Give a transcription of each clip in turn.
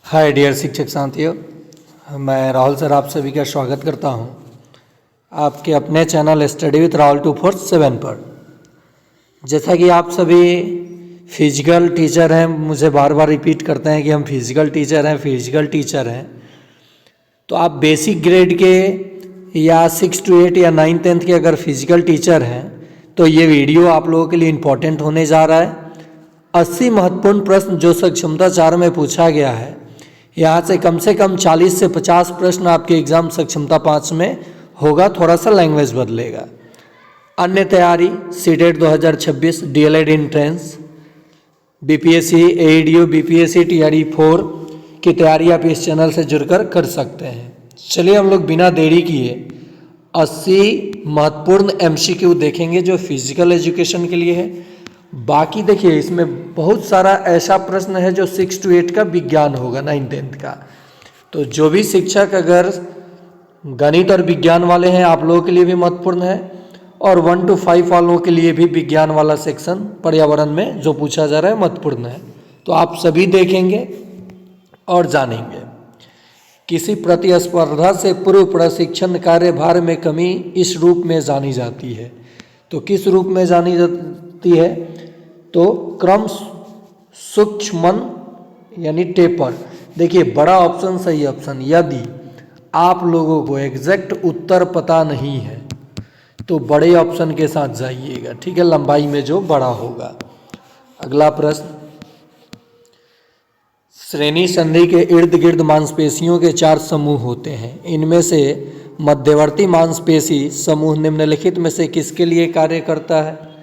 Hi dear शिक्षक साथियों, मैं राहुल सर आप सभी का स्वागत करता हूं आपके अपने चैनल स्टडी विथ राहुल 247 पर। जैसा कि आप सभी फिजिकल टीचर हैं, मुझे बार बार रिपीट करते हैं कि हम फिजिकल टीचर हैं, तो आप बेसिक ग्रेड के या 6 to 8 या 9 10th के अगर फिजिकल टीचर हैं तो ये वीडियो आप लोगों के लिए इम्पोर्टेंट होने जा रहा है। 80 महत्वपूर्ण प्रश्न जो सक्षमता 4 में पूछा गया है, यहाँ से कम 40 से 50 प्रश्न आपके एग्जाम सक्षमता 5 में होगा, थोड़ा सा लैंग्वेज बदलेगा। अन्य तैयारी CTET 2026, DElEd entrance, BPSC AEDO, BPSC TRE 4 की तैयारी आप इस चैनल से जुड़कर कर सकते हैं। चलिए हम लोग बिना देरी किए 80 महत्वपूर्ण एमसीक्यू देखेंगे जो फिजिकल एजुकेशन के लिए है। बाकी देखिए इसमें बहुत सारा ऐसा प्रश्न है जो 6 to 8 का विज्ञान होगा, 9 10th का। तो जो भी शिक्षक अगर गणित और विज्ञान वाले हैं आप लोगों के लिए भी महत्वपूर्ण है, और 1 to 5 वालों के लिए भी विज्ञान वाला सेक्शन पर्यावरण में जो पूछा जा रहा है महत्वपूर्ण है। तो आप सभी देखेंगे और जानेंगे। किसी प्रतिस्पर्धा से पूर्व प्रशिक्षण कार्यभार में कमी इस रूप में जानी जाती है। तो किस रूप में जानी जाती है? तो क्रम सूक्ष्मन यानी टेपर। देखिए बड़ा ऑप्शन सही ऑप्शन। यदि आप लोगों को एग्जैक्ट उत्तर पता नहीं है तो बड़े ऑप्शन के साथ जाइएगा, ठीक है, लंबाई में जो बड़ा होगा। अगला प्रश्न, श्रेणी संधि के इर्द गिर्द मांसपेशियों के 4 समूह होते हैं। इनमें से मध्यवर्ती मांसपेशी समूह निम्नलिखित में से किसके लिए कार्य करता है?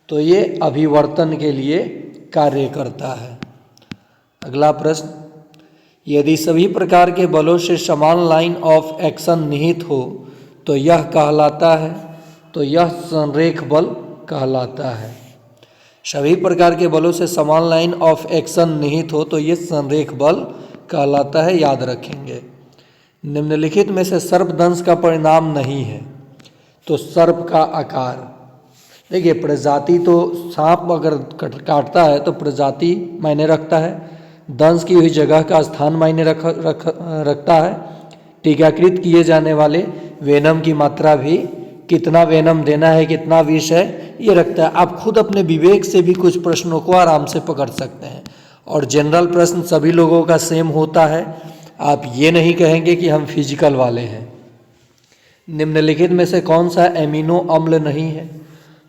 तो ये अभिवर्तन के लिए कार्य करता है। अगला प्रश्न, यदि सभी प्रकार के बलों से समान लाइन ऑफ एक्शन निहित हो तो यह कहलाता है, तो यह संरेख बल कहलाता है। सभी प्रकार के बलों से समान लाइन ऑफ एक्शन निहित हो तो यह संरेख बल कहलाता है, याद रखेंगे। निम्नलिखित में से सर्पदंश का परिणाम नहीं है। तो सर्प का आकार, देखिए प्रजाति तो सांप अगर काटता है तो प्रजाति मायने रखता है, दंश की हुई जगह का स्थान मायने रखता है, टीकाकृत किए जाने वाले वेनम की मात्रा भी, कितना वेनम देना है, कितना विष है, ये रखता है। आप खुद अपने विवेक से भी कुछ प्रश्नों को आराम से पकड़ सकते हैं। और जनरल प्रश्न सभी लोगों का सेम होता है, आप ये नहीं कहेंगे कि हम फिजिकल वाले हैं। निम्नलिखित में से कौन सा एमिनो अम्ल नहीं है?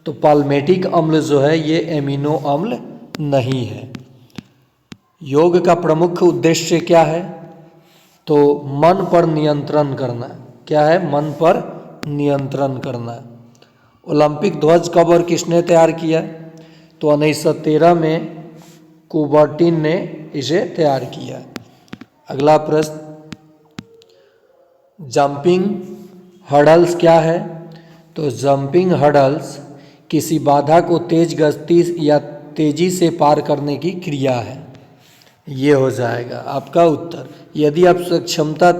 तो पाल्मेटिक अम्ल जो है ये एमिनो अम्ल नहीं है। योग का प्रमुख उद्देश्य क्या है? तो मन पर नियंत्रण करना। क्या है? मन पर नियंत्रण करना। ओलंपिक ध्वज कब और किसने तैयार किया? तो 1913 में कुबर्टिन ने इसे तैयार किया। अगला प्रश्न, जंपिंग हर्डल्स क्या है? तो जंपिंग हर्डल्स किसी बाधा को तेज गति या तेजी से पार करने की क्रिया है। ये हो जाएगा आपका उत्तर। यदि आप सक्षमता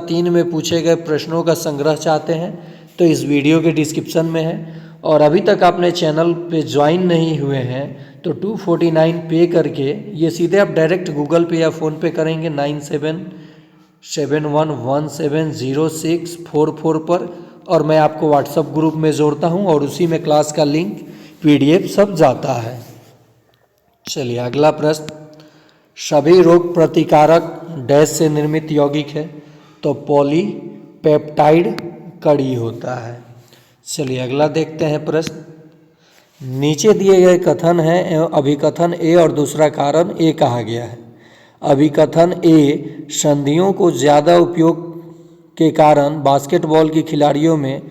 3 में पूछे गए प्रश्नों का संग्रह चाहते हैं तो इस वीडियो के डिस्क्रिप्शन में है। और अभी तक आपने चैनल पे ज्वाइन नहीं हुए हैं तो 249 पे करके ये सीधे आप डायरेक्ट गूगल पे या फ़ोन पे करेंगे 9771170644 पर, और मैं आपको व्हाट्सएप ग्रुप में जोड़ता हूँ और उसी में क्लास का लिंक PDF सब जाता है। चलिए अगला प्रश्न, सभी रोग प्रतिकारक डैश से निर्मित यौगिक है? तो पॉलीपेप्टाइड कड़ी होता है। चलिए अगला देखते हैं प्रश्न, नीचे दिए गए कथन है एवं अभिकथन ए और दूसरा कारण ए कहा गया है। अभिकथन ए, संधियों को ज़्यादा उपयोग के कारण बास्केटबॉल के खिलाड़ियों में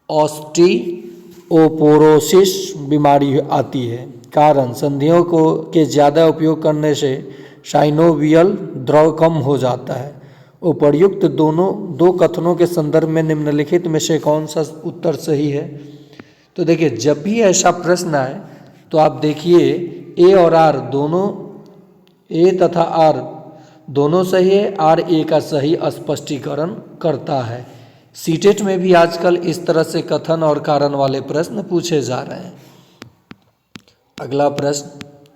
ऑस्टियोपोरोसिस बीमारी आती है। कारण, संधियों के ज़्यादा उपयोग करने से साइनोवियल द्रव कम हो जाता है। उपर्युक्त दो कथनों के संदर्भ में निम्नलिखित में से कौन सा उत्तर सही है? तो देखिए जब भी ऐसा प्रश्न आए तो आप देखिए ए और आर दोनों, ए तथा आर दोनों सही है, आर ए का सही स्पष्टीकरण करता है। सीटेट में भी आजकल इस तरह से कथन और कारण वाले प्रश्न पूछे जा रहे हैं। अगला प्रश्न,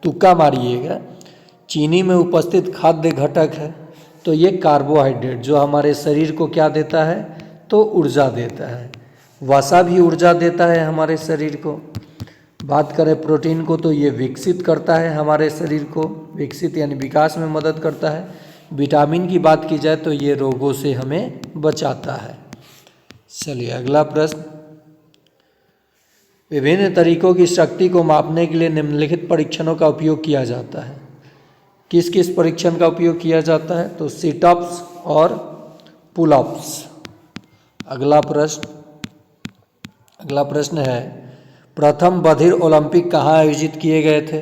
तुक्का मारिएगा। चीनी में उपस्थित खाद्य घटक है, तो ये कार्बोहाइड्रेट जो हमारे शरीर को क्या देता है, तो ऊर्जा देता है। वसा भी ऊर्जा देता है हमारे शरीर को। बात करें प्रोटीन को, तो ये विकसित करता है हमारे शरीर को, विकसित यानी विकास में मदद करता है। विटामिन की बात की जाए तो ये रोगों से हमें बचाता है। चलिए अगला प्रश्न, विभिन्न तरीकों की शक्ति को मापने के लिए निम्नलिखित परीक्षणों का उपयोग किया जाता है। किस किस परीक्षण का उपयोग किया जाता है, तो सिटअप्स और पुलअप्स। अगला प्रश्न है, प्रथम बधिर ओलंपिक कहाँ आयोजित किए गए थे,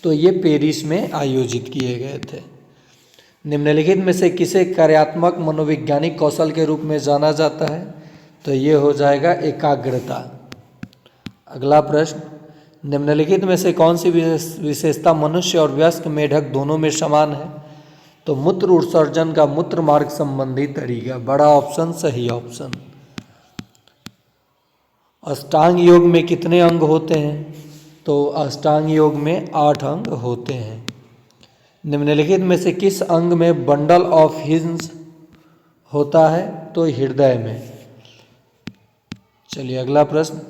तो ये पेरिस में आयोजित किए गए थे। निम्नलिखित में से किसे कार्यात्मक मनोवैज्ञानिक कौशल के रूप में जाना जाता है, तो ये हो जाएगा एकाग्रता। अगला प्रश्न, निम्नलिखित में से कौन सी विशेषता मनुष्य और वयस्क मेढक दोनों में समान है, तो मूत्र उत्सर्जन का मूत्र मार्ग संबंधी तरीका। बड़ा ऑप्शन सही ऑप्शन। अष्टांग योग में कितने अंग होते हैं, तो अष्टांग योग में 8 अंग होते हैं। निम्नलिखित में से किस अंग में बंडल ऑफ हिंस होता है, तो हृदय में। चलिए अगला प्रश्न,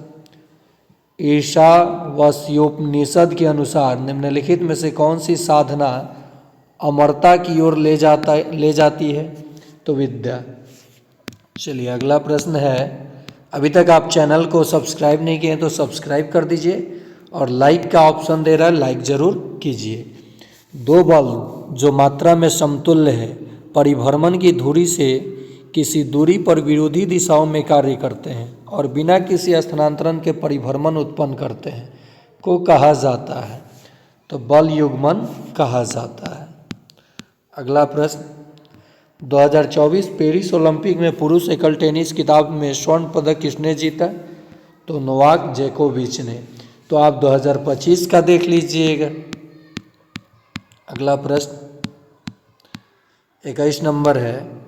ईशावास्योपनिषद के अनुसार निम्नलिखित में से कौन सी साधना अमरता की ओर ले जाती है, तो विद्या। चलिए अगला प्रश्न है, अभी तक आप चैनल को सब्सक्राइब नहीं किए हैं तो सब्सक्राइब कर दीजिए और लाइक का ऑप्शन दे रहा है, लाइक ज़रूर कीजिए। दो बल जो मात्रा में समतुल्य है परिभ्रमण की धुरी से किसी दूरी पर विरोधी दिशाओं में कार्य करते हैं और बिना किसी स्थानांतरण के परिभ्रमण उत्पन्न करते हैं को कहा जाता है, तो बल युग्मन कहा जाता है। अगला प्रश्न, 2024 पेरिस ओलंपिक में पुरुष एकल टेनिस खिताब में स्वर्ण पदक किसने जीता, तो नोवाक जोकोविच ने। तो आप 2025 का देख लीजिएगा। अगला प्रश्न 21 नंबर है,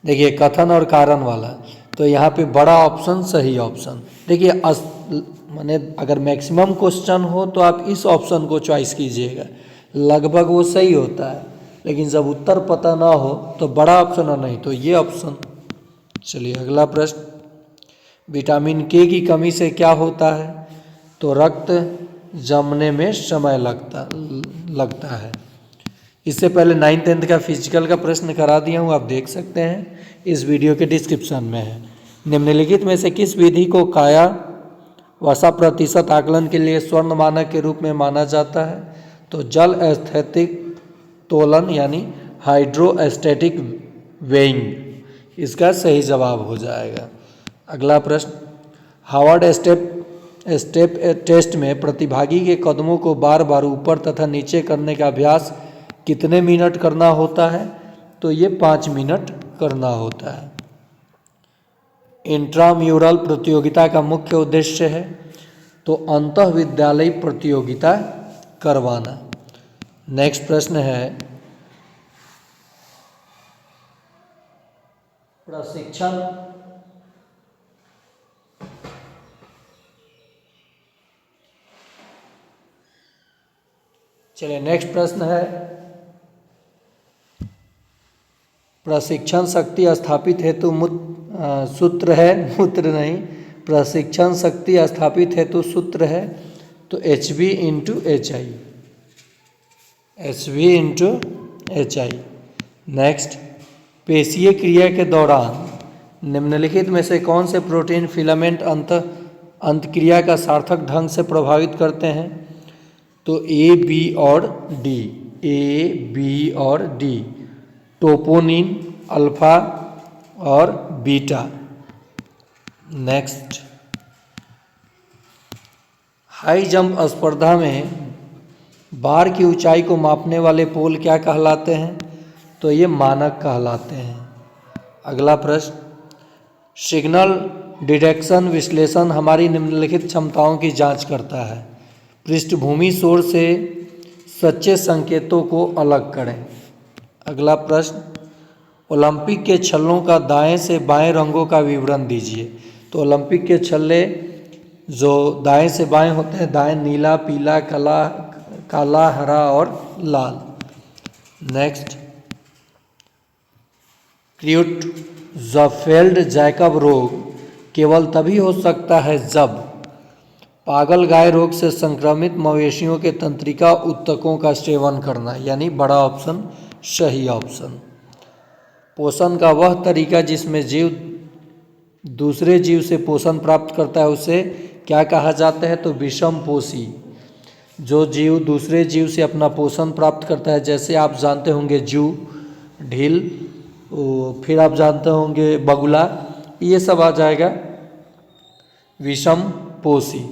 देखिए कथन और कारण वाला, तो यहाँ पे बड़ा ऑप्शन सही ऑप्शन। देखिए माने अगर मैक्सिमम क्वेश्चन हो तो आप इस ऑप्शन को चॉइस कीजिएगा, लगभग वो सही होता है, लेकिन जब उत्तर पता ना हो तो बड़ा ऑप्शन और नहीं तो ये ऑप्शन। चलिए अगला प्रश्न, विटामिन के की कमी से क्या होता है, तो रक्त जमने में समय लगता है। इससे पहले 9th 10th का फिजिकल का प्रश्न करा दिया हूँ, आप देख सकते हैं, इस वीडियो के डिस्क्रिप्शन में है। निम्नलिखित में से किस विधि को काया वसा प्रतिशत आकलन के लिए स्वर्ण मानक के रूप में माना जाता है, तो जल एस्थेटिक तोलन यानी हाइड्रोस्टैटिक वेइंग इसका सही जवाब हो जाएगा। अगला प्रश्न, हार्वर्ड स्टेप टेस्ट में प्रतिभागी के कदमों को बार बार ऊपर तथा नीचे करने का अभ्यास कितने मिनट करना होता है, तो ये 5 मिनट करना होता है। इंट्राम्यूरल प्रतियोगिता का मुख्य उद्देश्य है, तो अंतः विद्यालय प्रतियोगिता करवाना। नेक्स्ट प्रश्न है, प्रशिक्षण चलिए नेक्स्ट प्रश्न है, प्रशिक्षण शक्ति स्थापित हेतु सूत्र है, मूत्र नहीं, प्रशिक्षण शक्ति स्थापित हेतु सूत्र है, तो HV × HI, HV × HI। Next, पेशीय क्रिया के दौरान निम्नलिखित में से कौन से प्रोटीन फिलामेंट अंतक्रिया का सार्थक ढंग से प्रभावित करते हैं, तो A, B और D, A, B और D, टोपोनिन, अल्फा और बीटा। नेक्स्ट, हाई जंप स्पर्धा में बार की ऊंचाई को मापने वाले पोल क्या कहलाते हैं, तो ये मानक कहलाते हैं। अगला प्रश्न, सिग्नल डिटेक्शन विश्लेषण हमारी निम्नलिखित क्षमताओं की जांच करता है। पृष्ठभूमि शोर से सच्चे संकेतों को अलग करें। अगला प्रश्न, ओलंपिक के छल्लों का दाएं से बाएं रंगों का विवरण दीजिए। तो ओलंपिक के छल्ले जो दाएं से बाएं होते हैं, दाएं नीला, पीला, काला, हरा और लाल। नेक्स्ट, क्रूट्ज़फेल्ड जैकब रोग केवल तभी हो सकता है जब पागल गाय रोग से संक्रमित मवेशियों के तंत्रिका ऊतकों का सेवन करना, यानी बड़ा ऑप्शन सही ऑप्शन। पोषण का वह तरीका जिसमें जीव दूसरे जीव से पोषण प्राप्त करता है उसे क्या कहा जाता है? तो विषम पोषी। जो जीव दूसरे जीव से अपना पोषण प्राप्त करता है, जैसे आप जानते होंगे जू, ढील, फिर आप जानते होंगे बगुला, ये सब आ जाएगा विषम पोषी।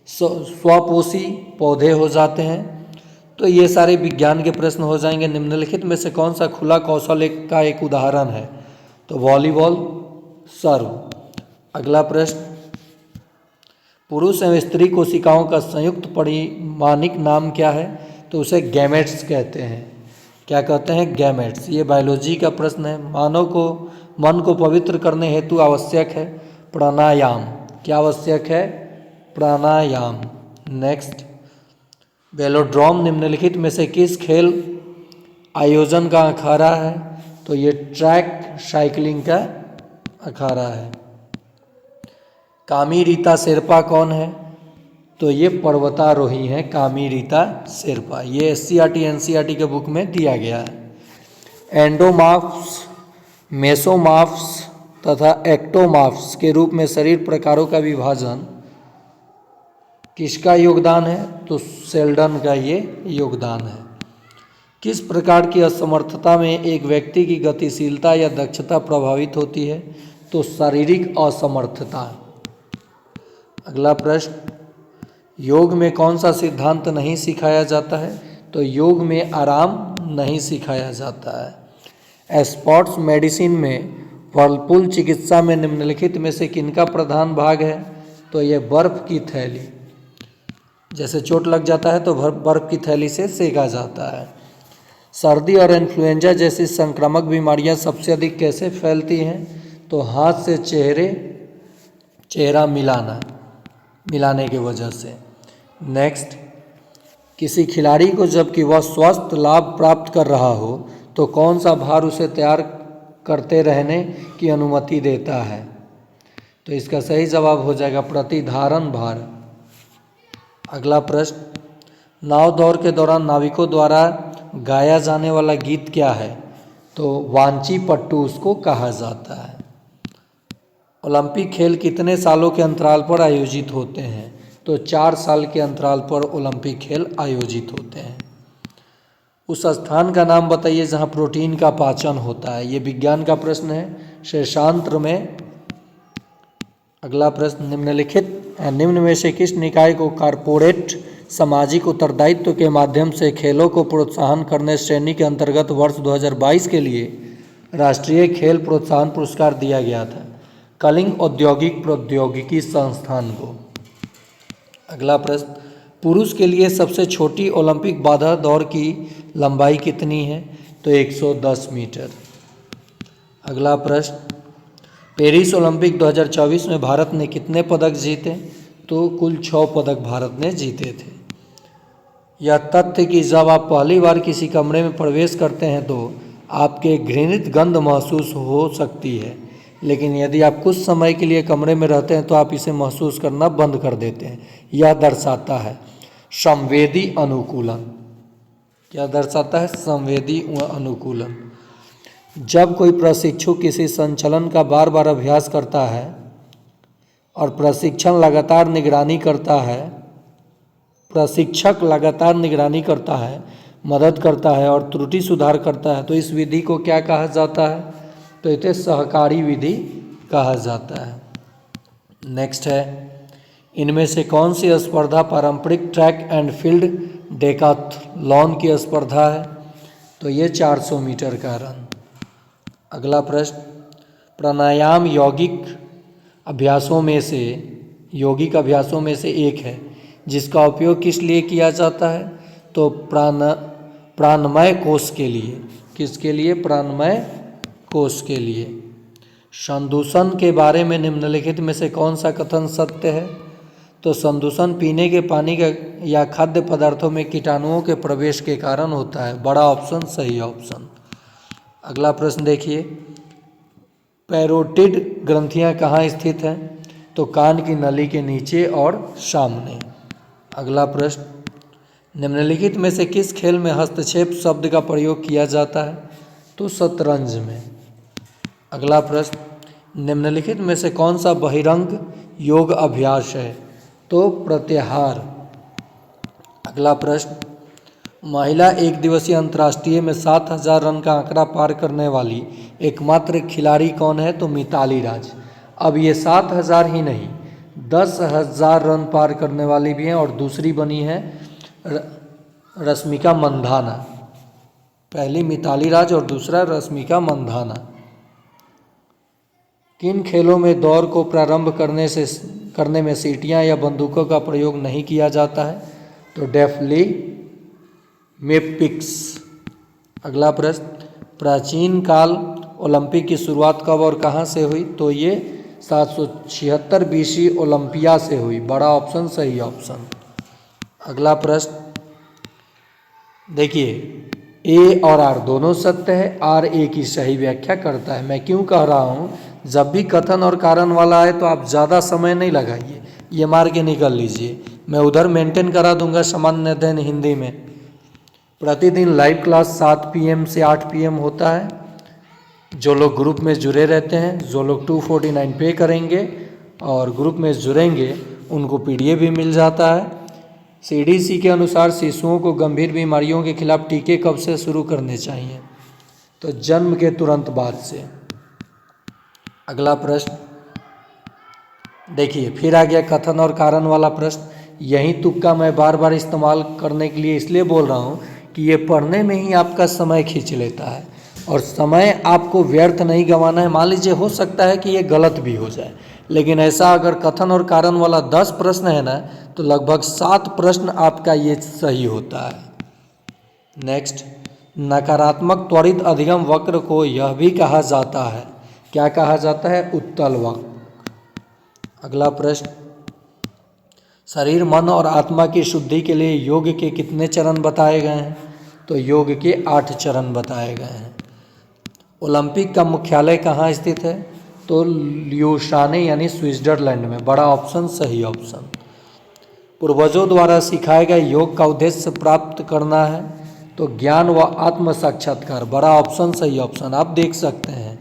स्वपोषी पौधे हो जाते हैं। तो ये सारे विज्ञान के प्रश्न हो जाएंगे। निम्नलिखित में से कौन सा खुला कौशल का एक उदाहरण है? तो वॉलीबॉल, सर्व। अगला प्रश्न, पुरुष एवं स्त्री कोशिकाओं का संयुक्त परिमाणिक नाम क्या है? तो उसे गैमेट्स कहते हैं। क्या कहते हैं? गैमेट्स। ये बायोलॉजी का प्रश्न है। मानव को मन को पवित्र करने हेतु आवश्यक है प्राणायाम। क्या आवश्यक है? प्राणायाम। नेक्स्ट, वेलोड्रोम निम्नलिखित में से किस खेल आयोजन का अखाड़ा है? तो ये ट्रैक साइकिलिंग का अखाड़ा है। कामी रीता शेरपा कौन है? तो ये पर्वतारोही हैं कामी रीता शेरपा। ये SCERT NCERT के बुक में दिया गया है। एंडोमॉर्फ्स, मेसोमॉर्फ्स तथा एक्टोमॉर्फ्स के रूप में शरीर प्रकारों का विभाजन किसका योगदान है? तो शेल्डन का ये योगदान है। किस प्रकार की असमर्थता में एक व्यक्ति की गतिशीलता या दक्षता प्रभावित होती है? तो शारीरिक असमर्थता। अगला प्रश्न, योग में कौन सा सिद्धांत नहीं सिखाया जाता है? तो योग में आराम नहीं सिखाया जाता है। स्पोर्ट्स मेडिसिन में व्हर्लपूल चिकित्सा में निम्नलिखित में से किनका प्रधान भाग है? तो ये बर्फ की थैली। जैसे चोट लग जाता है तो बर्फ की थैली से सेका जाता है। सर्दी और इन्फ्लुएंजा जैसी संक्रामक बीमारियां सबसे अधिक कैसे फैलती हैं? तो हाथ से चेहरा मिलाने की वजह से। नेक्स्ट, किसी खिलाड़ी को जबकि वह स्वस्थ लाभ प्राप्त कर रहा हो तो कौन सा भार उसे तैयार करते रहने की अनुमति देता है? तो इसका सही जवाब हो जाएगा प्रतिधारण भार। अगला प्रश्न, नाव दौड़ के दौरान नाविकों द्वारा गाया जाने वाला गीत क्या है? तो वांची पट्टू उसको कहा जाता है। ओलंपिक खेल कितने सालों के अंतराल पर आयोजित होते हैं? तो 4 साल के अंतराल पर ओलंपिक खेल आयोजित होते हैं। उस स्थान का नाम बताइए जहां प्रोटीन का पाचन होता है। ये विज्ञान का प्रश्न है शेषांत्र में। अगला प्रश्न, निम्न में से किस निकाय को कॉर्पोरेट सामाजिक उत्तरदायित्व के माध्यम से खेलों को प्रोत्साहन करने श्रेणी के अंतर्गत वर्ष 2022 के लिए राष्ट्रीय खेल प्रोत्साहन पुरस्कार दिया गया था? कलिंग औद्योगिक प्रौद्योगिकी संस्थान को। अगला प्रश्न, पुरुष के लिए सबसे छोटी ओलंपिक बाधा दौड़ की लंबाई कितनी है? तो 110 मीटर। अगला प्रश्न, पेरिस ओलंपिक 2024 में भारत ने कितने पदक जीते? तो कुल 6 पदक भारत ने जीते थे। यह तथ्य कि जब आप पहली बार किसी कमरे में प्रवेश करते हैं तो आपके घृणित गंध महसूस हो सकती है, लेकिन यदि आप कुछ समय के लिए कमरे में रहते हैं तो आप इसे महसूस करना बंद कर देते हैं। यह दर्शाता है संवेदी अनुकूलन। क्या दर्शाता है? संवेदी अनुकूलन। जब कोई प्रशिक्षु किसी संचलन का बार बार अभ्यास करता है और प्रशिक्षक लगातार निगरानी करता है, मदद करता है और त्रुटि सुधार करता है, तो इस विधि को क्या कहा जाता है? तो इसे सहकारी विधि कहा जाता है। नेक्स्ट है, इनमें से कौन सी स्पर्धा पारंपरिक ट्रैक एंड फील्ड डेकाथलॉन की स्पर्धा है? तो ये 400 मीटर का रन। अगला प्रश्न, प्राणायाम यौगिक अभ्यासों में से एक है जिसका उपयोग किस लिए किया जाता है? तो प्राणमय कोष के लिए। किसके लिए? प्राणमय कोष के लिए। संदूषण के बारे में निम्नलिखित में से कौन सा कथन सत्य है? तो संदूषण पीने के पानी का या खाद्य पदार्थों में कीटाणुओं के प्रवेश के कारण होता है। बड़ा ऑप्शन सही ऑप्शन। अगला प्रश्न देखिए, पैरोटिड ग्रंथियां कहाँ स्थित हैं? तो कान की नली के नीचे और सामने। अगला प्रश्न, निम्नलिखित में से किस खेल में हस्तक्षेप शब्द का प्रयोग किया जाता है? तो शतरंज में। अगला प्रश्न, निम्नलिखित में से कौन सा बहिरंग योग अभ्यास है? तो प्रत्याहार। अगला प्रश्न, महिला एक दिवसीय अंतर्राष्ट्रीय में 7000 रन का आंकड़ा पार करने वाली एकमात्र खिलाड़ी कौन है? तो मिताली राज। अब ये 7000 ही नहीं, 10,000 रन पार करने वाली भी हैं और दूसरी बनी है रश्मिका मंधाना। पहली मिताली राज और दूसरा रश्मिका मंधाना। किन खेलों में दौड़ को प्रारंभ करने में सीटियां या बंदूकों का प्रयोग नहीं किया जाता है? तो डेफली मेपिक्स। अगला प्रश्न, प्राचीन काल ओलंपिक की शुरुआत कब और कहाँ से हुई? तो ये 776 BC ओलंपिया से हुई। बड़ा ऑप्शन सही ऑप्शन। अगला प्रश्न देखिए, ए और आर दोनों सत्य है, आर ए की सही व्याख्या करता है। मैं क्यों कह रहा हूँ, जब भी कथन और कारण वाला आए तो आप ज़्यादा समय नहीं लगाइए, ये मार के निकल लीजिए। मैं उधर मेंटेन करा दूंगा सामान्य अध्ययन हिंदी में। प्रतिदिन लाइव क्लास 7 PM से 8 PM होता है। जो लोग ग्रुप में जुड़े रहते हैं, जो लोग 249 पे करेंगे और ग्रुप में जुड़ेंगे, उनको PDF भी मिल जाता है। CDC के अनुसार शिशुओं को गंभीर बीमारियों के खिलाफ टीके कब से शुरू करने चाहिए? तो जन्म के तुरंत बाद से। अगला प्रश्न देखिए, फिर आ गया कथन और कारण वाला प्रश्न। यही तुक्का मैं बार बार इस्तेमाल करने के लिए इसलिए बोल रहा हूँ कि ये पढ़ने में ही आपका समय खींच लेता है और समय आपको व्यर्थ नहीं गंवाना है। मान लीजिए हो सकता है कि ये गलत भी हो जाए, लेकिन ऐसा अगर कथन और कारण वाला 10 प्रश्न है ना, तो लगभग 7 प्रश्न आपका ये सही होता है। नेक्स्ट, नकारात्मक त्वरित अधिगम वक्र को यह भी कहा जाता है, क्या कहा जाता है? उत्तल वक्र। अगला प्रश्न, शरीर मन और आत्मा की शुद्धि के लिए योग के कितने चरण बताए गए हैं? तो योग के 8 चरण बताए गए हैं। ओलंपिक का मुख्यालय कहाँ स्थित है? तो ल्यूशाने यानी स्विट्जरलैंड में। बड़ा ऑप्शन सही ऑप्शन। पूर्वजों द्वारा सिखाए गए योग का उद्देश्य प्राप्त करना है, तो ज्ञान व आत्म साक्षात्कार। बड़ा ऑप्शन सही ऑप्शन। आप देख सकते हैं,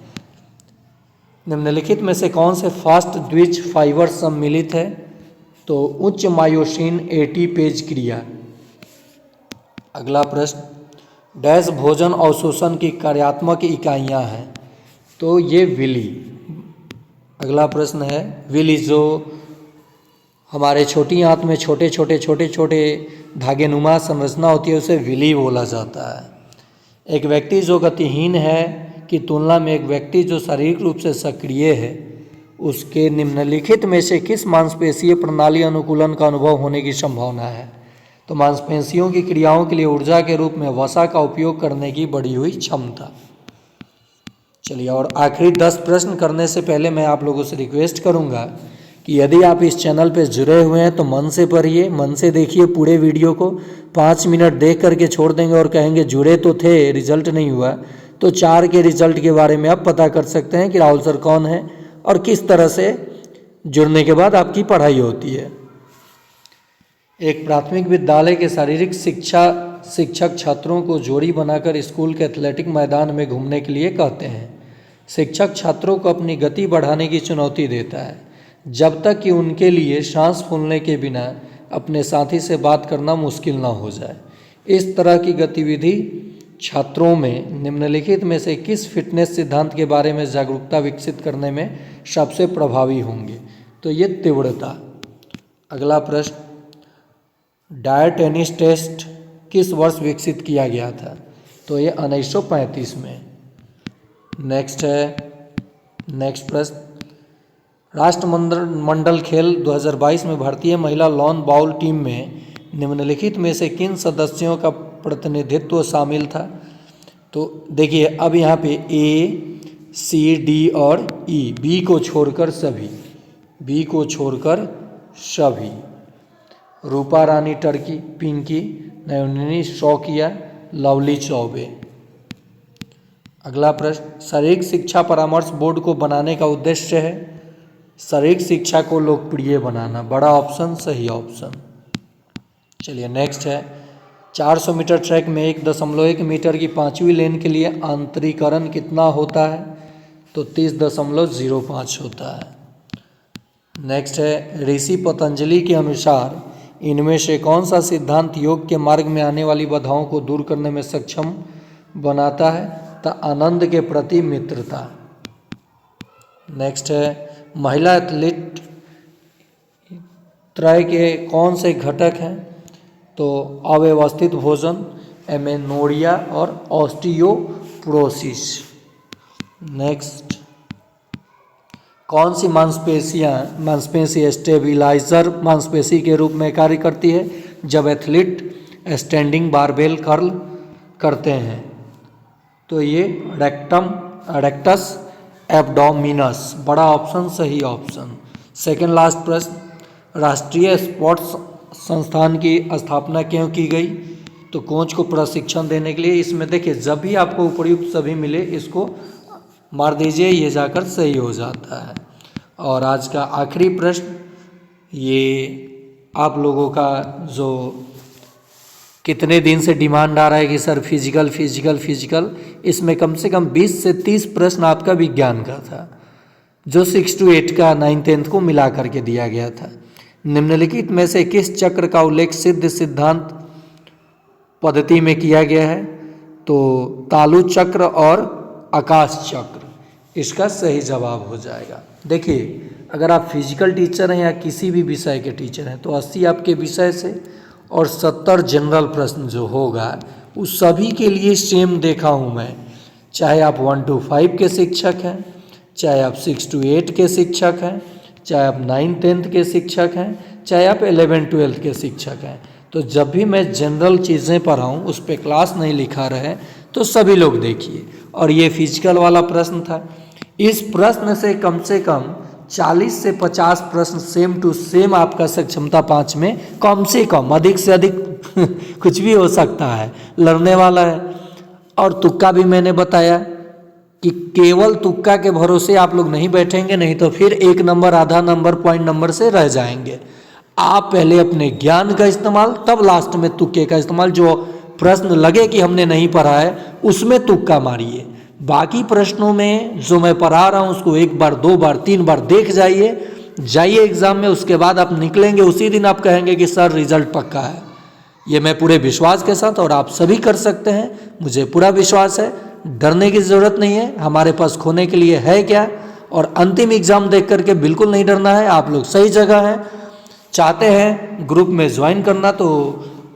निम्नलिखित में से कौन से फास्ट द्विज फाइबर सम्मिलित है? तो उच्च मायोसिन एटीपेज क्रिया। अगला प्रश्न, डैश भोजन अवशोषण की कार्यात्मक इकाइयां हैं? तो ये विली। अगला प्रश्न है, विली जो हमारे छोटी आंत में छोटे छोटे धागे नुमा संरचना होती है, उसे विली बोला जाता है। एक व्यक्ति जो गतिहीन है की तुलना में एक व्यक्ति जो शारीरिक रूप से सक्रिय है, उसके निम्नलिखित में से किस मांसपेशीय प्रणाली अनुकूलन का अनुभव होने की संभावना है? तो मांसपेशियों की क्रियाओं के लिए ऊर्जा के रूप में वसा का उपयोग करने की बढ़ी हुई क्षमता। चलिए, और आखिरी 10 प्रश्न करने से पहले मैं आप लोगों से रिक्वेस्ट करूंगा कि यदि आप इस चैनल पर जुड़े हुए हैं तो मन से पढ़िए, मन से देखिए पूरे वीडियो को। 5 मिनट देख करके छोड़ देंगे और कहेंगे जुड़े तो थे, रिजल्ट नहीं हुआ, तो 4 के रिजल्ट के बारे में आप पता कर सकते हैं कि राहुल सर कौन है और किस तरह से जुड़ने के बाद आपकी पढ़ाई होती है। एक प्राथमिक विद्यालय के शारीरिक शिक्षक छात्रों को जोड़ी बनाकर स्कूल के एथलेटिक मैदान में घूमने के लिए कहते हैं। शिक्षक छात्रों को अपनी गति बढ़ाने की चुनौती देता है, जब तक कि उनके लिए सांस फूलने के बिना अपने साथी से बात करना मुश्किल ना हो जाए। इस तरह की गतिविधि छात्रों में निम्नलिखित में से किस फिटनेस सिद्धांत के बारे में जागरूकता विकसित करने में सबसे प्रभावी होंगे? तो ये तीव्रता। अगला प्रश्न, डायर टेनिस टेस्ट किस वर्ष विकसित किया गया था? तो ये 1935 में। नेक्स्ट प्रश्न, राष्ट्रमंडल खेल 2022 में भारतीय महिला लॉन बाउल टीम में निम्नलिखित में से किन सदस्यों का प्रतिनिधित्व शामिल था? तो देखिए, अब यहाँ पे A, C, D और E, B को छोड़कर सभी। रूपा रानी टर्की, पिंकी नयोनी, शौकिया, लवली चौबे। अगला प्रश्न, शारीरिक शिक्षा परामर्श बोर्ड को बनाने का उद्देश्य है शारीरिक शिक्षा को लोकप्रिय बनाना। बड़ा ऑप्शन सही ऑप्शन। चलिए नेक्स्ट है, 400 मीटर ट्रैक में 1.1 मीटर की 5वीं लेन के लिए आंतरीकरण कितना होता है? तो 30.05 होता है। नेक्स्ट है, ऋषि पतंजलि के अनुसार इनमें से कौन सा सिद्धांत योग के मार्ग में आने वाली बाधाओं को दूर करने में सक्षम बनाता है? तो आनंद के प्रति मित्रता। नेक्स्ट है, महिला एथलीट त्रय के कौन से घटक हैं? तो अव्यवस्थित भोजन, एमेनोरिया और ऑस्टियोपोरोसिस। नेक्स्ट, कौन सी मांसपेशी स्टेबिलाइजर मांसपेशी के रूप में कार्य करती है जब एथलीट स्टैंडिंग बारबेल कर्ल करते हैं? तो ये रेक्टस एब्डोमिनस। बड़ा ऑप्शन सही ऑप्शन। सेकेंड लास्ट प्रश्न, राष्ट्रीय स्पोर्ट्स संस्थान की स्थापना क्यों की गई? तो कोच को प्रशिक्षण देने के लिए। इसमें देखिए, जब भी आपको उपयुक्त सभी मिले इसको मार दीजिए, ये जाकर सही हो जाता है। और आज का आखिरी प्रश्न, ये आप लोगों का जो कितने दिन से डिमांड आ रहा है कि सर फिजिकल, इसमें कम से कम 20 से 30 प्रश्न आपका विज्ञान का था, जो 6 to 8 का 9th 10th को मिला करके दिया गया था। निम्नलिखित में से किस चक्र का उल्लेख सिद्ध सिद्धांत पद्धति में किया गया है? तो तालु चक्र और आकाश चक्र इसका सही जवाब हो जाएगा। देखिए, अगर आप फिजिकल टीचर हैं या किसी भी विषय के टीचर हैं तो 80 आपके विषय से और 70 जनरल प्रश्न जो होगा उस सभी के लिए सेम देखा हूँ मैं। चाहे आप 1 to 5 के शिक्षक हैं, चाहे आप 6 to 8 के शिक्षक हैं, चाहे आप 9th 10th के शिक्षक हैं, चाहे आप 11th 12th के शिक्षक हैं। तो जब भी मैं जनरल चीज़ें पढ़ाऊँ उस पर क्लास नहीं लिखा रहे तो सभी लोग देखिए। और ये फिजिकल वाला प्रश्न था, इस प्रश्न से कम 40 से 50 प्रश्न सेम टू सेम आपका सक्षमता 5 में कम से कम, अधिक से अधिक कुछ भी हो सकता है, लड़ने वाला है। और तुक्का भी मैंने बताया कि केवल तुक्का के भरोसे आप लोग नहीं बैठेंगे, नहीं तो फिर 1 नंबर, आधा नंबर, पॉइंट नंबर से रह जाएंगे। आप पहले अपने ज्ञान का इस्तेमाल, तब लास्ट में तुक्के का इस्तेमाल। जो प्रश्न लगे कि हमने नहीं पढ़ा है उसमें तुक्का मारिए। बाकी प्रश्नों में जो मैं पढ़ा रहा हूँ उसको 1 बार 2 बार 3 बार देख जाइए एग्जाम में। उसके बाद आप निकलेंगे, उसी दिन आप कहेंगे कि सर रिजल्ट पक्का है। ये मैं पूरे विश्वास के साथ, और आप सभी कर सकते हैं, मुझे पूरा विश्वास है। डरने की ज़रूरत नहीं है, हमारे पास खोने के लिए है क्या। और अंतिम एग्जाम देख करके बिल्कुल नहीं डरना है, आप लोग सही जगह हैं। चाहते हैं ग्रुप में ज्वाइन करना तो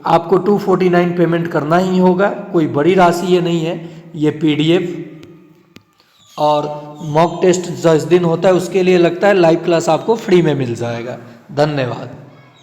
आपको 249 पेमेंट करना ही होगा, कोई बड़ी राशि ये नहीं है। ये PDF और मॉक टेस्ट जिस दिन होता है उसके लिए लगता है, लाइव क्लास आपको फ्री में मिल जाएगा। धन्यवाद।